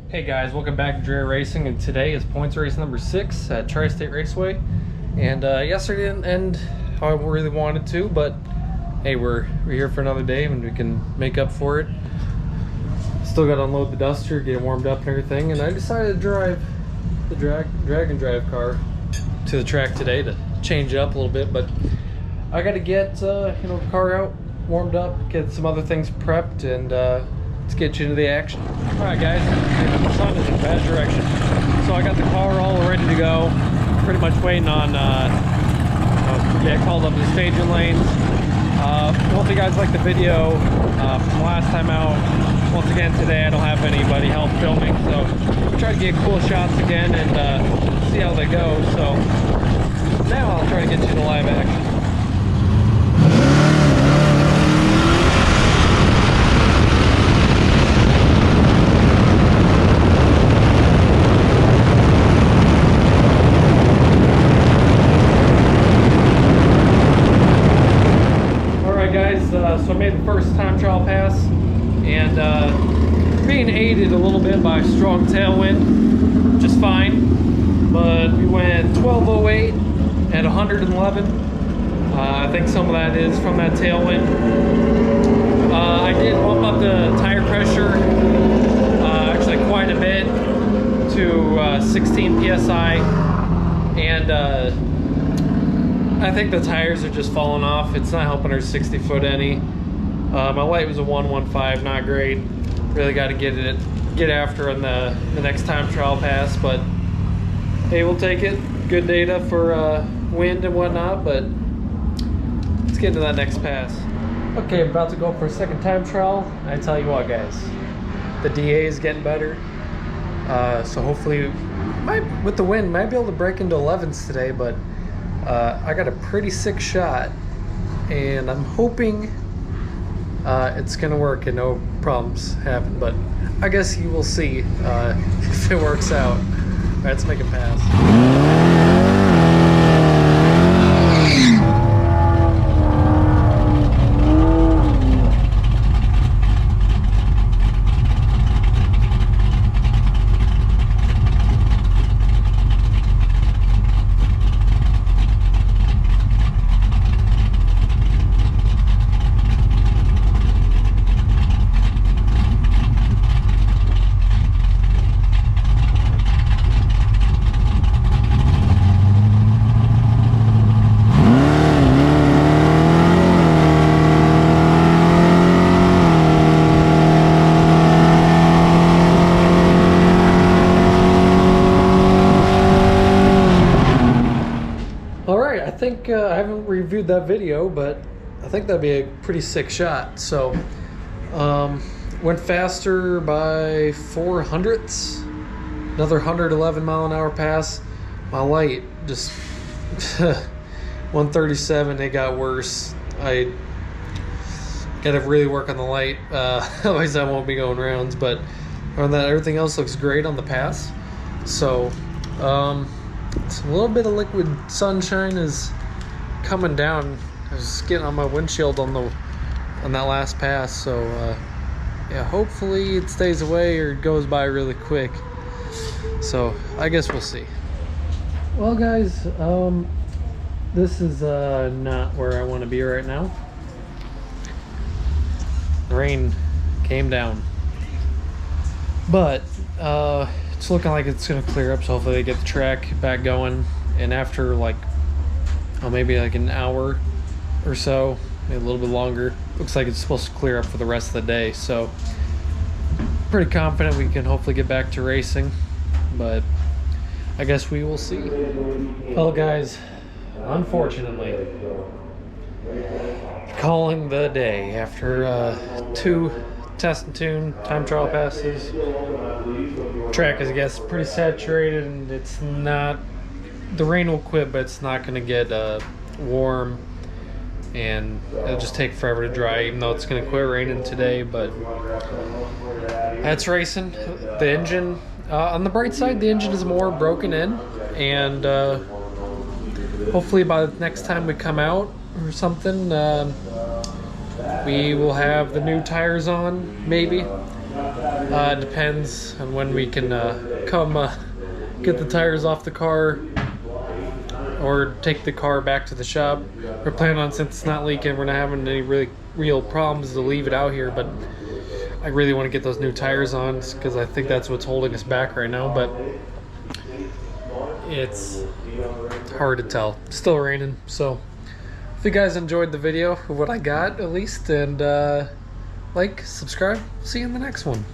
Hey guys, welcome back to Tri-State Racing, and today is points race number 6 at Tri-State Raceway. And yesterday didn't end how I really wanted to, but hey, we're here for another day and we can make up for it. Still got to unload the duster, get it warmed up and everything, and I decided to drive the drag and drive car to the track today to change it up a little bit. But I got to get the car out, warmed up, get some other things prepped, and let's get you into the action. All right, guys, the sun is in a bad direction. So I got the car all ready to go. Pretty much waiting on, get called up to the staging lanes. Hope you guys liked the video from last time out. Once again, today I don't have anybody help filming, so try to get cool shots again and see how they go. So now I'll try to get you to live action. So I made the first time trial pass, and being aided a little bit by strong tailwind, just fine. But we went 12:08 at 111. I think some of that is from that tailwind. I did bump up the tire pressure actually quite a bit to 16 psi, and I think the tires are just falling off. It's not helping her 60 foot any. My light was a 115, not great. Really got to get after on the next time trial pass, but hey, we'll take it. Good data for wind and whatnot, but let's get into that next pass. Okay, I'm about to go for a second time trial. I tell you what, guys, the DA is getting better. So hopefully, with the wind, might be able to break into 11s today, but I got a pretty sick shot, and I'm hoping it's gonna work and no problems happen, but I guess you will see if it works out. All right, let's make a pass. I think I haven't reviewed that video, but I think that'd be a pretty sick shot. So went faster by 400ths, another 111 mile an hour pass. My light just 137. It got worse. I gotta really work on the light, otherwise I won't be going rounds. But on that, everything else looks great on the pass. So it's a little bit of liquid sunshine is coming down. I was getting on my windshield on that last pass, so yeah, hopefully it stays away or it goes by really quick. So I guess we'll see. Well, guys, this is not where I want to be right now. The rain came down, but it's looking like it's gonna clear up, so hopefully they get the track back going. And after maybe like an hour or so, maybe a little bit longer, looks like it's supposed to clear up for the rest of the day. So pretty confident we can hopefully get back to racing, but I guess we will see. Well, guys, unfortunately, calling the day after 2 test and tune time trial passes. Track is, I guess, pretty saturated, and it's not, the rain will quit, but it's not going to get warm, and it'll just take forever to dry, even though it's going to quit raining today. But that's racing. The engine, on the bright side, the engine is more broken in, and hopefully by the next time we come out or something, we will have the new tires on, maybe. Depends on when we can come get the tires off the car or take the car back to the shop. We're planning on, since it's not leaking, we're not having any really real problems, to leave it out here, but I really want to get those new tires on because I think that's what's holding us back right now, but it's hard to tell. It's still raining, so if you guys enjoyed the video of what I got, at least, and like, subscribe, see you in the next one.